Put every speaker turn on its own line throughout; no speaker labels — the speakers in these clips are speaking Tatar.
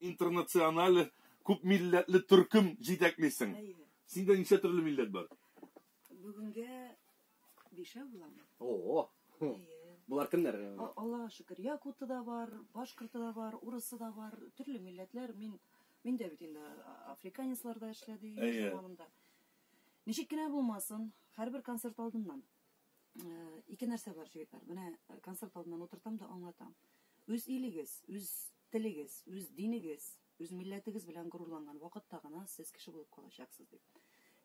internasyonal күп милләтле төркем җитәклисең. Синдә ничә төрле милләт бар?
Бүгенгә 5 буламы?
О. Булар кемнәр?
Аллаһка шөкер. Якуты да бар, башкорты да бар, урысы да бар, төрле милләтләр. Мин дә бит инде африканецлар да эшләде заманында. Ничек кенә булмасын, һәрбер концерт алдыннан ике нәрсә бар җегетләр. Менә концерт алдыннан утыртам да аңлатам. Үз илегез, үз телегез, үз динегез, үз милләтегез белән горурланган вакытта гына сез кеше булып калачаксыз дип.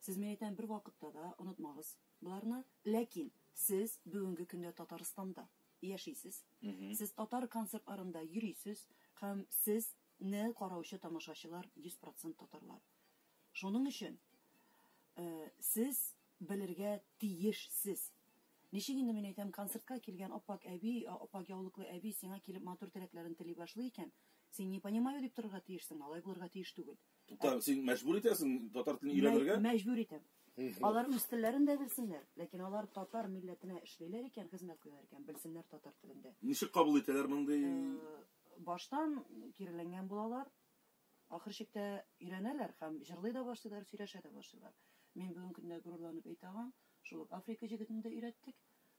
Сез мен әйтәм бер вакытта да онытмагыз буларны. Ләкин сез бүгенге көндә Татарстанда яшисез. Сез татар концертларында йөрисез һәм сезне караучы тамашачылар 100% татарлар. Шуның өчен сез белергә тиешсез. Ничек инде мен әйтәм, концертка килгән апак әби, апак яулыклы әби сиңа килеп матур теләкләрен тели башлый икән, син не понимаю дип торырга тиешсең, алай булырга тиеш түгел.
Татар, син мәҗбүр итәсең татар телен өйрәнергә?
Мәҗбүр итәм. Алар үз телләрен дә белсеннәр, ләкин алар татар милләтенә эшләйләр икән, хезмәт кылалар икән, белсеннәр татар телендә.
Ничек кабул итәләр мондый?
Баштан киреләнгән булалар, ахыр чиктә өйрәнәләр һәм җырлый да башлыйлар, сөйләшә дә башлыйлар. Мин бүген көндә горурланып әйтәм, шул Африка җегетен дә өйрәттек,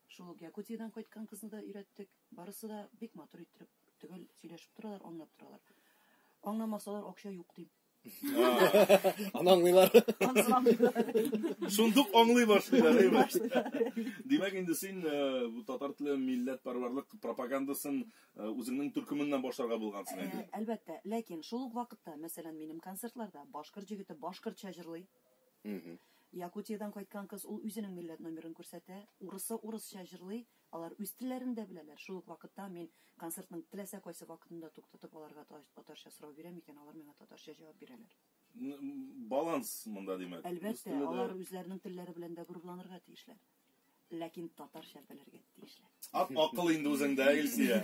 шул Якутиядан кайткан кызны да өйрәттек. Барысы да бик матур итеп төгәл сөйләшеп торалар, аңлап торалар. Аңламасалар акча юк дип.
Аңлыйлар.
Шундук аңлый башлыйлар, әйме? Димәк инде син бу татар теле милләт парварлык пропагандасын үзеңнең төркеменнән башларга булгансың инде.
Әлбәттә, ләкин шул ук вакытта, мәсәлән, минем концертларда башкорт җегете башкортча җырлый. Якутиядан кайткан кыз ул үзенең милләт номерын күрсәтә, урысы урысча җырлый, алар үз телләрендә беләләр. Шул ук вакытта мин концертның теләсә кайсы вакытында туктатып аларга татарча сорау бирәм икән, алар миңа татарча җавап бирәләр.
Баланс монда димәк.
Әлбәттә, алар үзләренең телләре белән дә горурланырга тиешләр. Ләкин татарча белергә тиешләр.
Акыл инде үзеңдә, Илсия.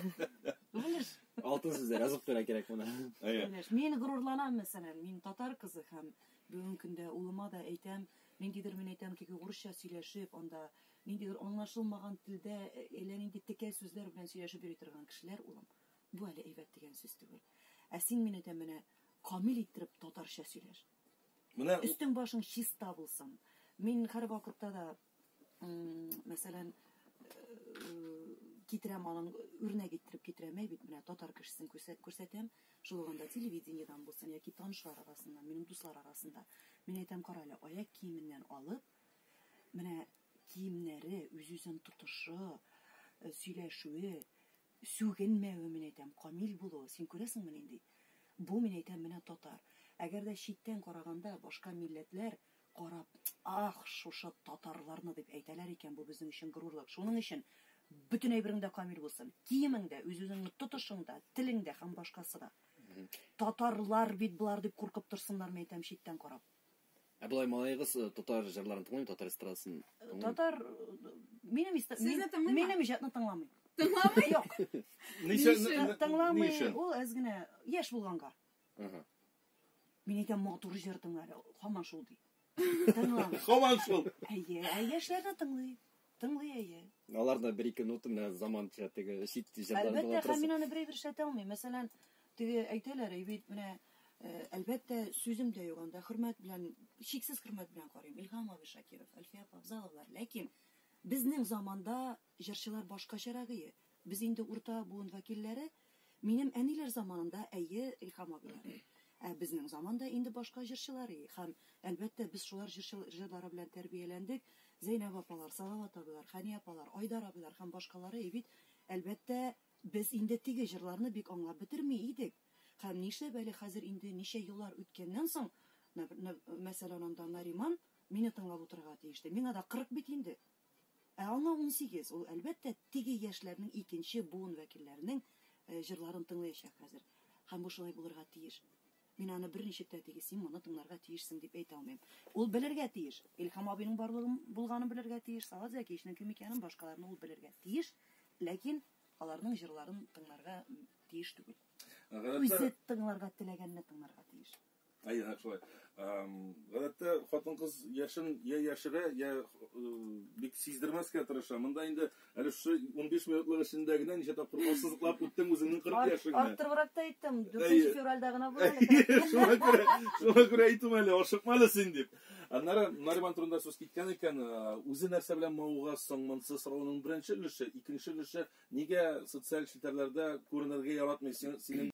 Алтын сүзләр язып тора кирәк моны.
Мин горурланам, мәсәлән, мин татар кызы һәм бүген көндә улыма да әйтәм, ниндидер мен әйтәм ки, урысча сөйләшеп, анда ниндидер аңлашылмаган телдә, әллә нинди текә сүзләр белән сөйләшеп йөри торган кешеләр, улым, бу әле әйбәт дигән сүз түгел. Ә син мен әйтәм, менә камил иттереп татарча сөйләш. Менә үстең башың чиста булсын. Мин һәр вакытта да, мәсәлән, китерәм аның үрнәк иттереп китерәм, бит менә татар кешесен күрсәтәм, шул угында телевидениедан булсын яки танышлар арасында, минем дуслар арасында. Мин әйтәм, кара әле, аяк киеменнән алып, менә киемнәре, үз-үзен тотышы, сөйләшүе, сүгенмәве, мин әйтәм, камил булуы. Син күрәсеңме инде? Бу мин әйтәм, менә татар. Әгәр дә читтән караганда башка милләтләр карап, ах, шушы татарларны дип әйтәләр икән, бу безнең өчен горурлык. Шуның өчен бөтен әйбереңдә камил булсын. Киемеңдә, үз-үзеңне тотышыңда, телеңдә һәм башкасы да. Татарлар бит булар дип куркып торсыннар, мен әйтәм, читтән карап.
Ә булай малайгыз татар җырларын тыңлый, татар эстрадасын.
Татар минем иҗатны тыңламый.
Тыңламый?
Юк. Тыңламый, ул әз генә яшь булганга. Мин әйтәм, матур җыр тыңлар, һаман шул ди. Тыңламый.
Һаман шул.
Әйе, яшьләрне тыңлый. Тыңлый, әйе.
Алар да бер-ике нотаны заманча теге шит җырларын
Әлбәттә,
булдырып.
һәм мин аны берәй эшләтә алмыйм. Мәсәлән, теге әйтәләр, бит менә әлбәттә сүзем дә юк анда, хөрмәт белән, чиксез хөрмәт белән карыйм. Илһам абый Шакиров, Әлфия Абзаловлар. Ләкин безнең заманда җырчылар башкачарак. Без инде урта буын вәкилләре, минем әниләр заманында әйе Илһам абыйлар. Ә безнең заманда инде башка җырчылар. Һәм әлбәттә без шулар җырлары белән тәрбияләндек. Зәйнәп апалар, Салават абыйлар, Хәния апалар, Айдар абыйлар һәм башкалары. Бит әлбәттә без инде теге җырларны бик аңлап бетерми идек. Һәм нишләп әле хәзер инде ничә еллар үткәннән соң, мәсәлән, анда Нариман мине тыңлап утырырга тиеште. Миңа да 40 бит инде. Ә аңа 18. Ул әлбәттә теге яшьләрнең икенче буын вәкилләренең җырларын тыңлаячак хәзер. Һәм бу шулай булырга тиеш. Мин аны берничә тәтиге син моны тыңларга тиешсең дип әйтә алмыйм. Ул белергә тиеш. Илһам абыйның барлыгын булганын белергә тиеш. Салат Зәкиевичнең кем икәнен башкаларны ул белергә тиеш. Ләкин аларның җырларын тыңларга тиеш түгел. Үзе тыңларга теләгәнне тыңларга тиеш.
Aynen şulay. Гадәттә хатын-кыз яшен я яшерә, я бик сиздермәскә тырыша. Монда инде әле шу 15 минутлык эчендә генә ничә тапкыр ассызыклап үттең үзеңнең 40 яшеңне.
Арттырыбрак та әйттем. 4 февральдә гына бу әле.
Шуңа күрә әйтүм әле, ашыкмалы син дип. Аннары Нариман турында сүз киткән икән, үзе нәрсә белән мавыга соң монсы сорауның беренче өлеше, икенче өлеше нигә социаль челтәрләрдә күренергә яратмый синең